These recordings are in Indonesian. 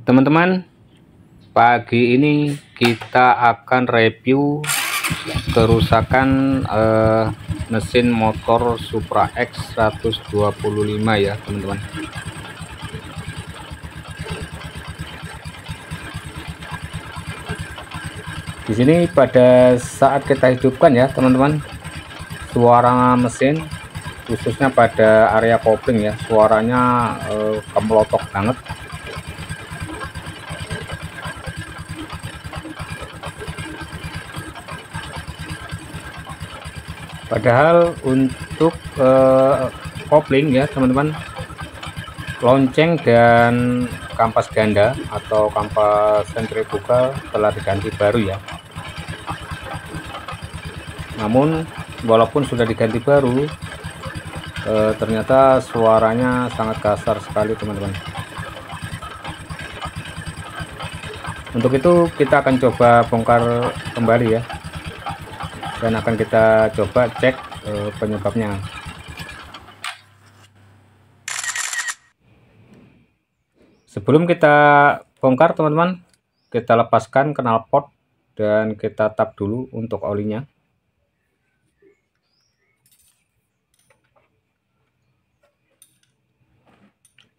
Teman-teman, pagi ini kita akan review kerusakan mesin motor Supra X 125 ya teman-teman. Di sini pada saat kita hidupkan ya teman-teman, suara mesin khususnya pada area kopling ya, suaranya kemelotok banget. Padahal untuk kopling ya teman-teman, lonceng dan kampas ganda atau kampas sentrifugal telah diganti baru ya. Namun walaupun sudah diganti baru, ternyata suaranya sangat kasar sekali teman-teman. Untuk itu kita akan coba bongkar kembali ya, dan akan kita coba cek penyebabnya. Sebelum kita bongkar teman-teman, kita lepaskan knalpot dan kita tap dulu untuk olinya.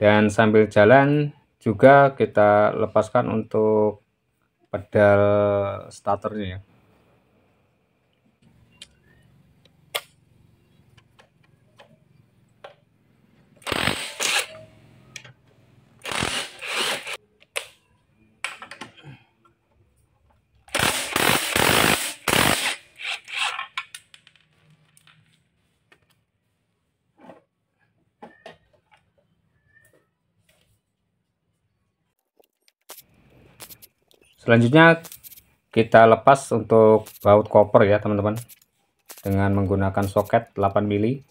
Dan sambil jalan juga kita lepaskan untuk pedal starternya ya. Selanjutnya kita lepas untuk baut koper ya teman-teman, dengan menggunakan soket 8 mili.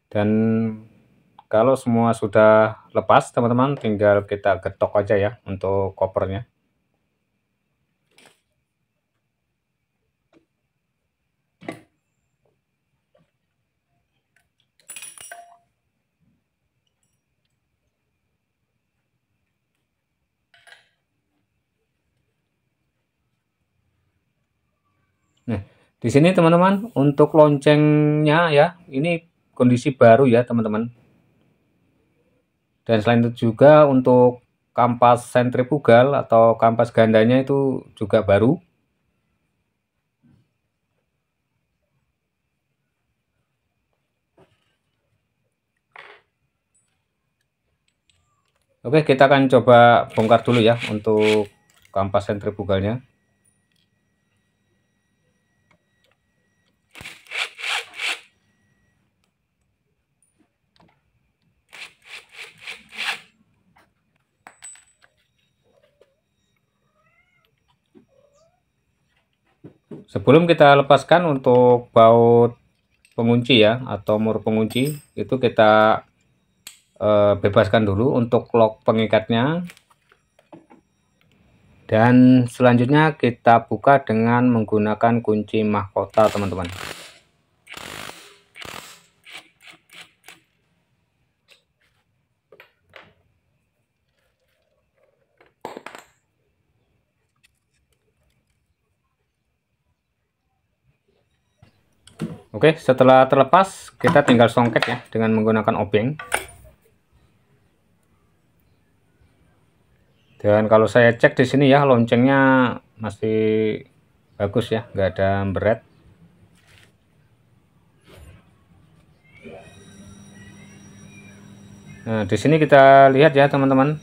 Dan kalau semua sudah lepas teman-teman, tinggal kita getok aja ya untuk kopernya. Nah, di sini teman-teman untuk loncengnya ya, ini kondisi baru ya teman-teman. Dan selain itu juga untuk kampas sentrifugal atau kampas gandanya itu juga baru. Oke, kita akan coba bongkar dulu ya untuk kampas sentrifugalnya. Sebelum kita lepaskan untuk baut pengunci ya atau mur pengunci, itu kita bebaskan dulu untuk lock pengikatnya. Dan selanjutnya kita buka dengan menggunakan kunci mahkota teman-teman. Oke, setelah terlepas kita tinggal songket ya dengan menggunakan obeng. Dan kalau saya cek di sini ya, loncengnya masih bagus ya, nggak ada beret. Nah, di sini kita lihat ya teman-teman,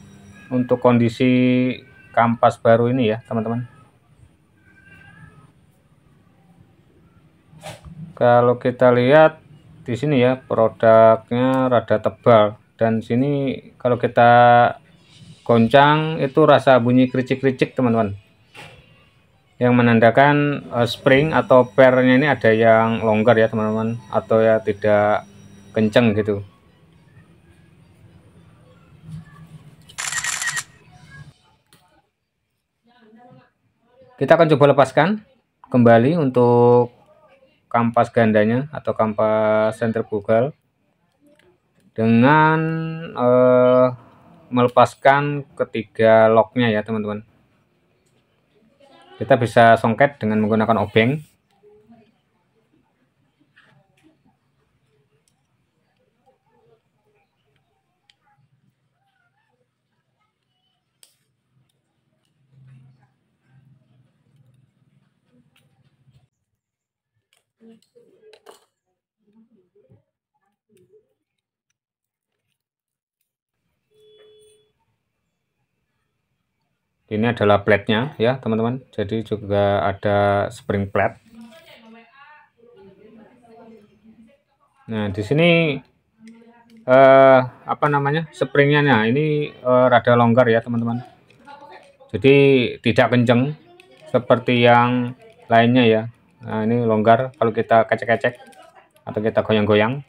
untuk kondisi kampas baru ini ya teman-teman. Kalau kita lihat di sini ya, produknya rada tebal, dan sini kalau kita goncang itu rasa bunyi kericik-kericik teman-teman, yang menandakan spring atau pairnya ini ada yang longgar ya teman-teman, atau ya tidak kenceng gitu. Kita akan coba lepaskan kembali untuk kampas gandanya atau kampas sentrifugal dengan melepaskan ketiga locknya ya teman-teman. Kita bisa songket dengan menggunakan obeng. Ini adalah plate-nya ya teman-teman. Jadi juga ada spring plate. Nah di sini apa namanya, springnya, nah ini rada longgar ya teman-teman. Jadi tidak kenceng seperti yang lainnya ya. Nah ini longgar kalau kita kecek-kecek atau kita goyang-goyang.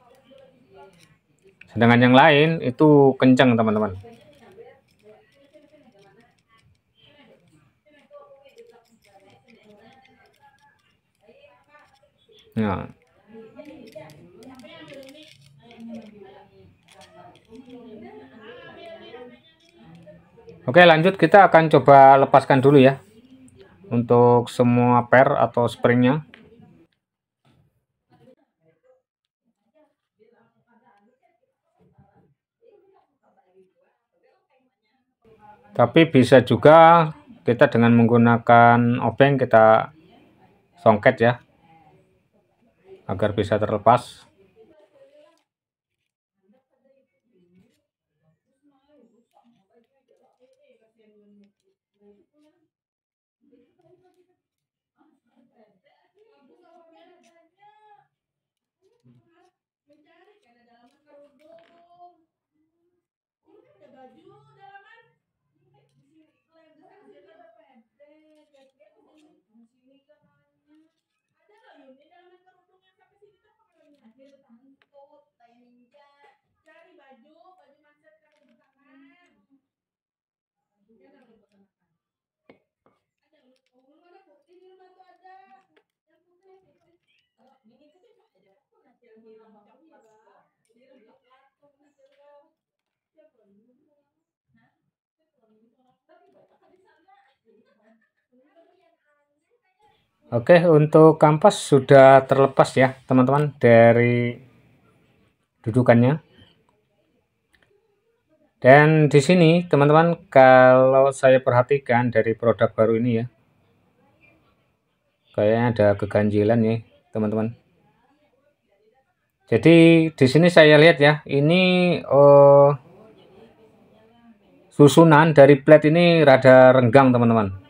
Sedangkan yang lain itu kenceng teman-teman. Nah, oke lanjut, kita akan coba lepaskan dulu ya untuk semua per atau springnya. Tapi bisa juga kita dengan menggunakan obeng kita songket ya agar bisa terlepas. Oke, untuk kampas sudah terlepas ya teman-teman dari dudukannya. Dan di sini teman-teman, kalau saya perhatikan dari produk baru ini ya, kayaknya ada keganjilan nih teman-teman. Jadi di sini saya lihat ya, ini susunan dari plate ini rada renggang teman-teman.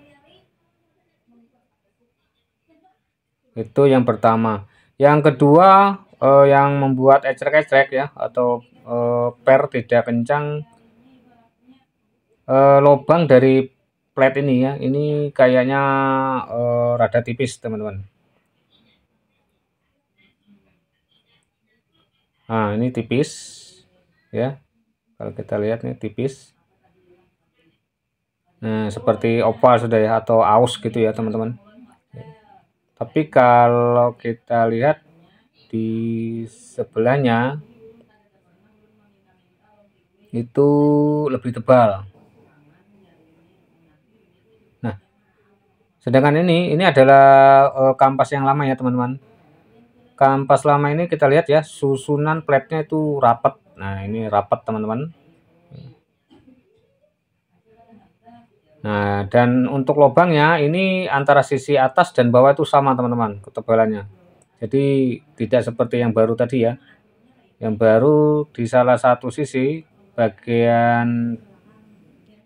Itu yang pertama. Yang kedua, yang membuat ecrek-ecrek ya atau per tidak kencang, lubang dari plate ini ya, ini kayaknya rada tipis teman-teman. Nah ini tipis ya, kalau kita lihat nih tipis. Nah seperti opal sudah ya, atau aus gitu ya teman-teman. Tapi kalau kita lihat di sebelahnya itu lebih tebal. Nah sedangkan ini adalah kampas yang lama ya teman-teman. Kampas lama ini kita lihat ya, susunan plate-nya itu rapat. Nah ini rapat teman-teman. Nah dan untuk lubangnya ini antara sisi atas dan bawah itu sama teman-teman ketebalannya. Jadi tidak seperti yang baru tadi ya. Yang baru di salah satu sisi bagian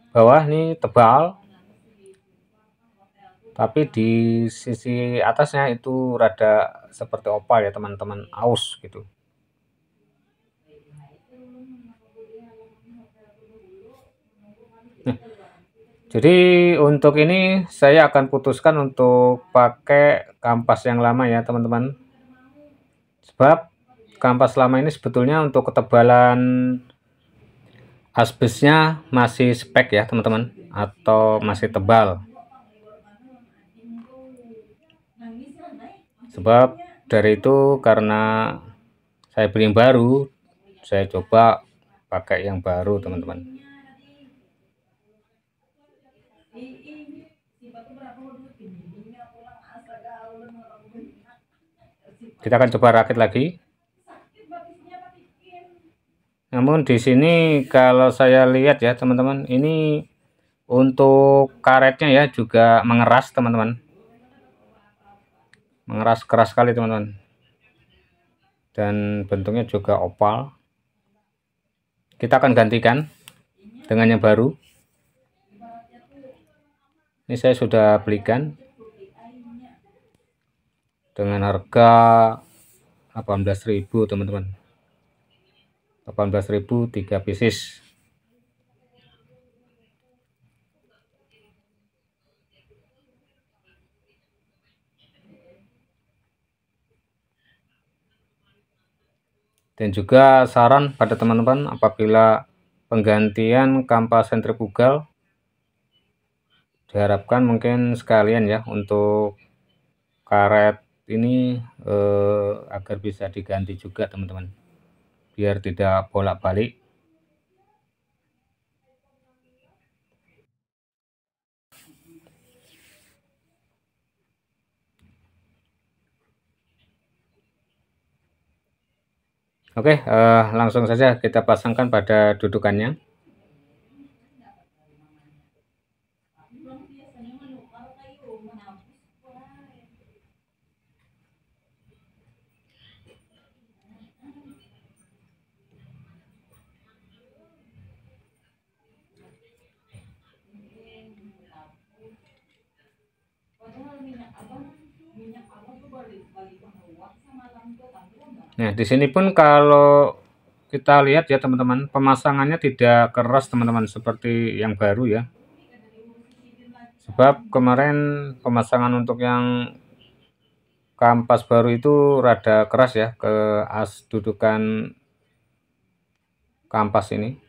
bawah ini tebal, tapi di sisi atasnya itu rada seperti opal ya teman-teman, aus gitu. Nah, jadi untuk ini saya akan putuskan untuk pakai kampas yang lama ya teman-teman. Sebab kampas lama ini sebetulnya untuk ketebalan asbesnya masih spek ya teman-teman, atau masih tebal. Sebab dari itu, karena saya beli yang baru, saya coba pakai yang baru teman-teman. Kita akan coba rakit lagi. Namun di sini kalau saya lihat ya teman-teman, ini untuk karetnya ya juga mengeras teman-teman. Mengeras keras sekali teman-teman. Dan bentuknya juga oval. Kita akan gantikan dengan yang baru. Ini saya sudah belikan dengan harga 18.000 teman-teman. 18.000 3 pieces. Dan juga saran pada teman-teman, apabila penggantian kampas sentrifugal, diharapkan mungkin sekalian ya untuk karet ini agar bisa diganti juga teman-teman, biar tidak bolak-balik. Oke, langsung saja kita pasangkan pada dudukannya. Nah, di sini pun kalau kita lihat ya teman-teman, pemasangannya tidak keras teman-teman seperti yang baru ya. Sebab kemarin pemasangan untuk yang kampas baru itu rada keras ya ke as dudukan kampas ini.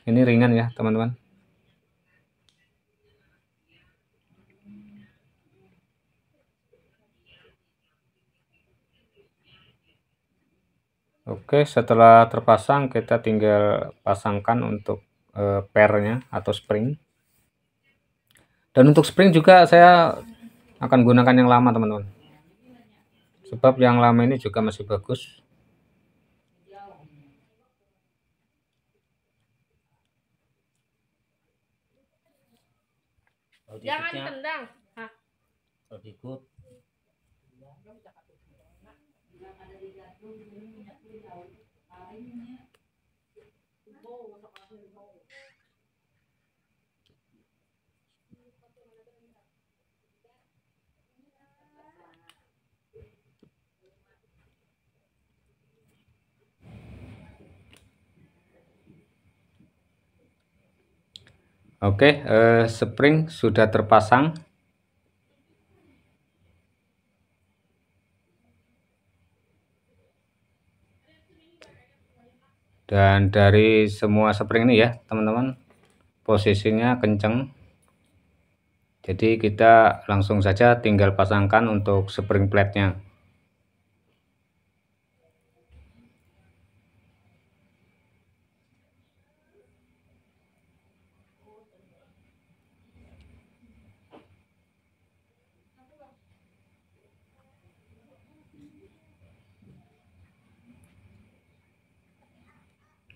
Ini ringan ya teman-teman. Oke, setelah terpasang kita tinggal pasangkan untuk pernya atau spring. Dan untuk spring juga saya akan gunakan yang lama teman-teman. Sebab yang lama ini juga masih bagus. Jangan tendang. Kalau ikut Oke, spring sudah terpasang. Dan dari semua spring ini ya teman-teman, posisinya kenceng. Jadi kita langsung saja tinggal pasangkan untuk spring plate-nya.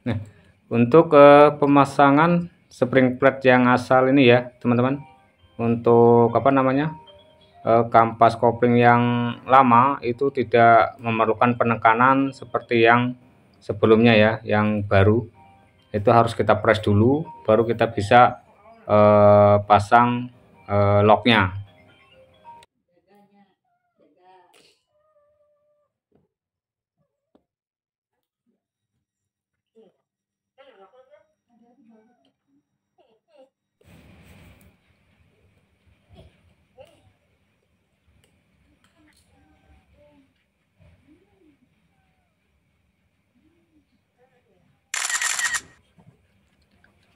Nah, untuk pemasangan spring plate yang asal ini ya teman-teman, untuk apa namanya, kampas kopling yang lama itu tidak memerlukan penekanan seperti yang sebelumnya ya, yang baru itu harus kita press dulu baru kita bisa pasang locknya.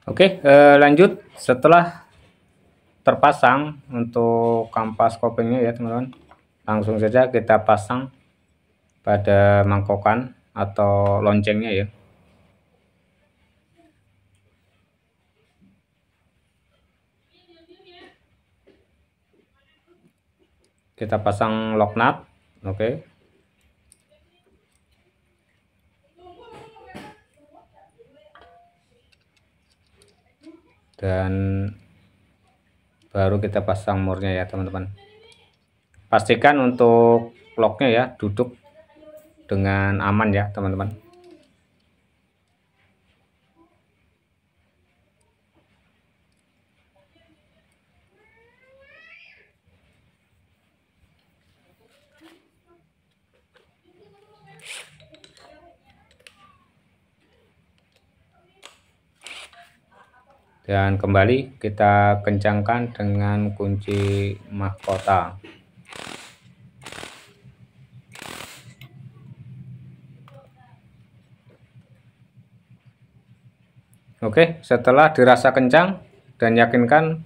Oke, lanjut. Setelah terpasang untuk kampas koplingnya ya teman-teman. Langsung saja kita pasang pada mangkokan atau loncengnya ya. Kita pasang lock nut, oke. Dan baru kita pasang murnya ya teman-teman. Pastikan untuk locknya ya duduk dengan aman ya teman-teman. Dan kembali kita kencangkan dengan kunci mahkota. Oke, setelah dirasa kencang dan yakinkan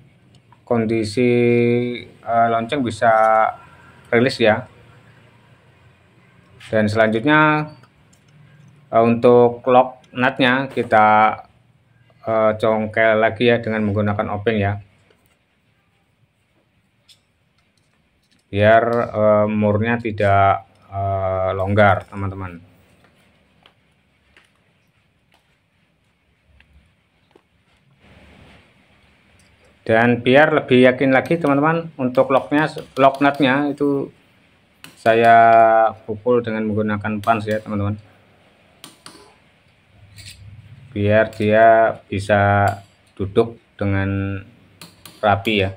kondisi lonceng bisa rilis ya. Dan selanjutnya untuk lock nutnya kita congkel lagi ya dengan menggunakan obeng ya, biar murnya tidak longgar teman-teman. Dan biar lebih yakin lagi teman-teman, untuk lock nutnya itu saya pukul dengan menggunakan punch ya teman-teman, biar dia bisa duduk dengan rapi ya.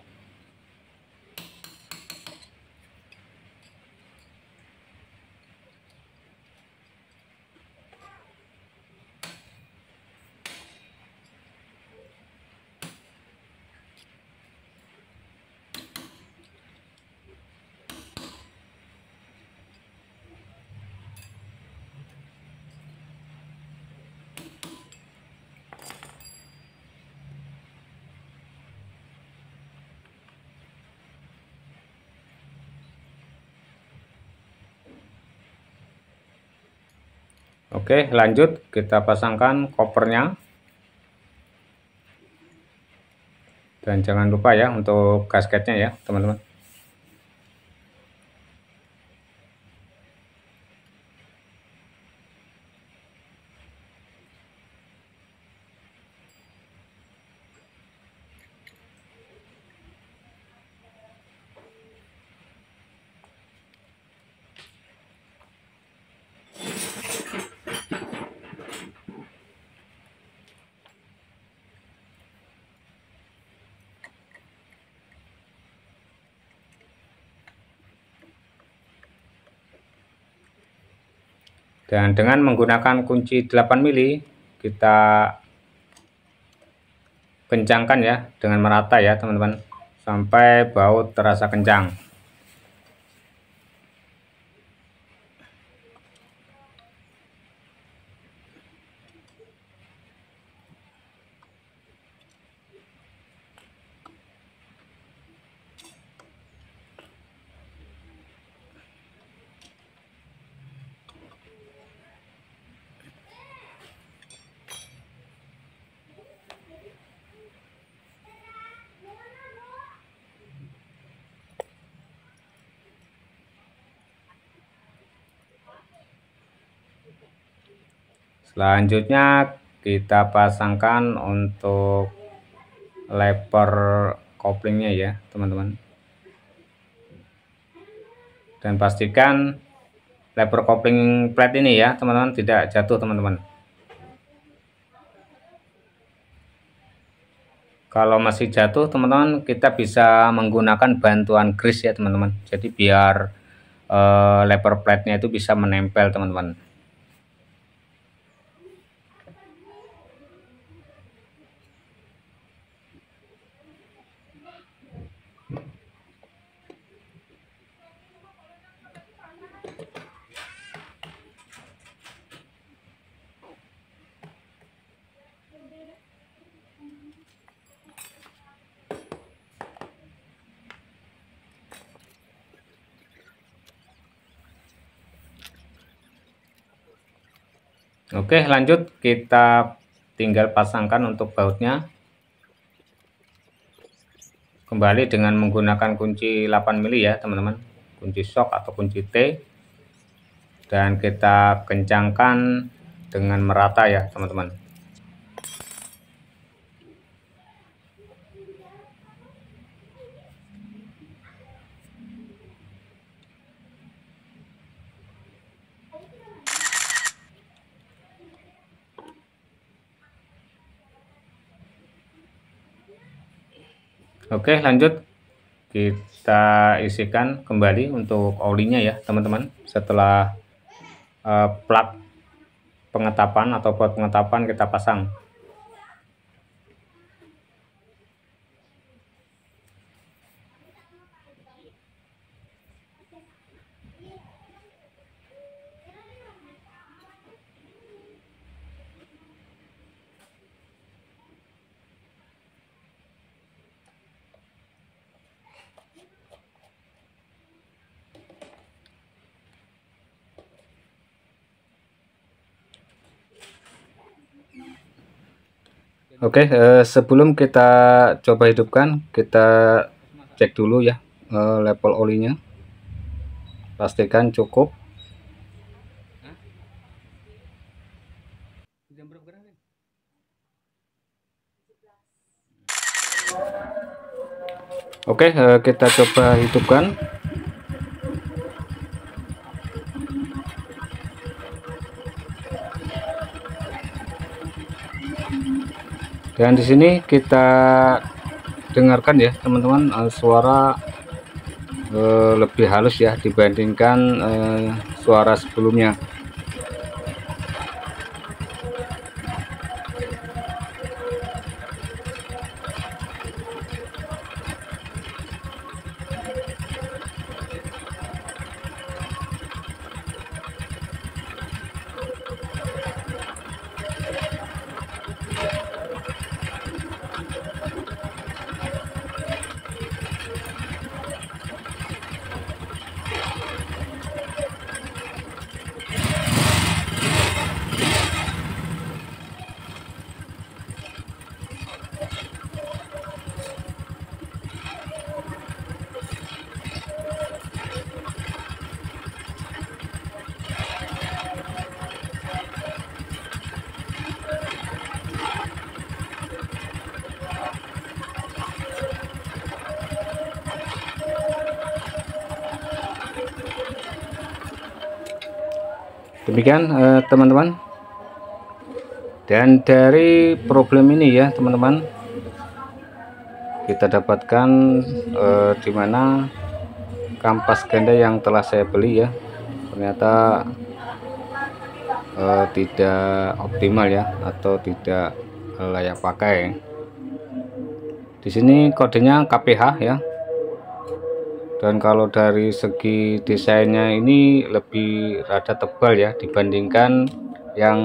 Oke, lanjut kita pasangkan kopernya. Dan jangan lupa ya untuk gasketnya ya teman-teman. Dan dengan menggunakan kunci 8 mili kita kencangkan ya dengan merata ya teman-teman, sampai baut terasa kencang. Selanjutnya kita pasangkan untuk lever koplingnya ya teman-teman. Dan pastikan lever kopling plate ini ya teman-teman tidak jatuh teman-teman. Kalau masih jatuh teman-teman, kita bisa menggunakan bantuan grease ya teman-teman. Jadi biar lever plate-nya itu bisa menempel teman-teman. Oke, lanjut kita tinggal pasangkan untuk bautnya. Kembali dengan menggunakan kunci 8 mili ya teman-teman, kunci shock atau kunci T, dan kita kencangkan dengan merata ya teman-teman. Oke, lanjut kita isikan kembali untuk olinya ya teman-teman. Setelah plat pengetapan atau pot pengetapan kita pasang. Oke, sebelum kita coba hidupkan, kita cek dulu ya level olinya. Pastikan cukup. Oke, kita coba hidupkan. Dan di sini kita dengarkan ya teman-teman, suara lebih halus ya dibandingkan suara sebelumnya. Demikian teman-teman, dan dari problem ini ya teman-teman, kita dapatkan dimana kampas ganda yang telah saya beli ya ternyata tidak optimal ya, atau tidak layak pakai. Di sini kodenya KPH ya. Dan kalau dari segi desainnya ini lebih rada tebal ya dibandingkan yang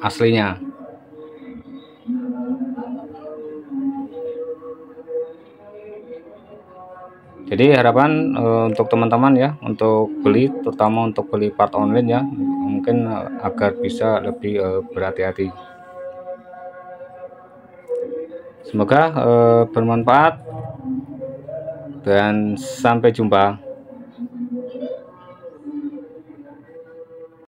aslinya. Jadi harapan untuk teman-teman ya, untuk beli, terutama untuk beli part online ya, mungkin agar bisa lebih berhati-hati. Semoga bermanfaat dan sampai jumpa.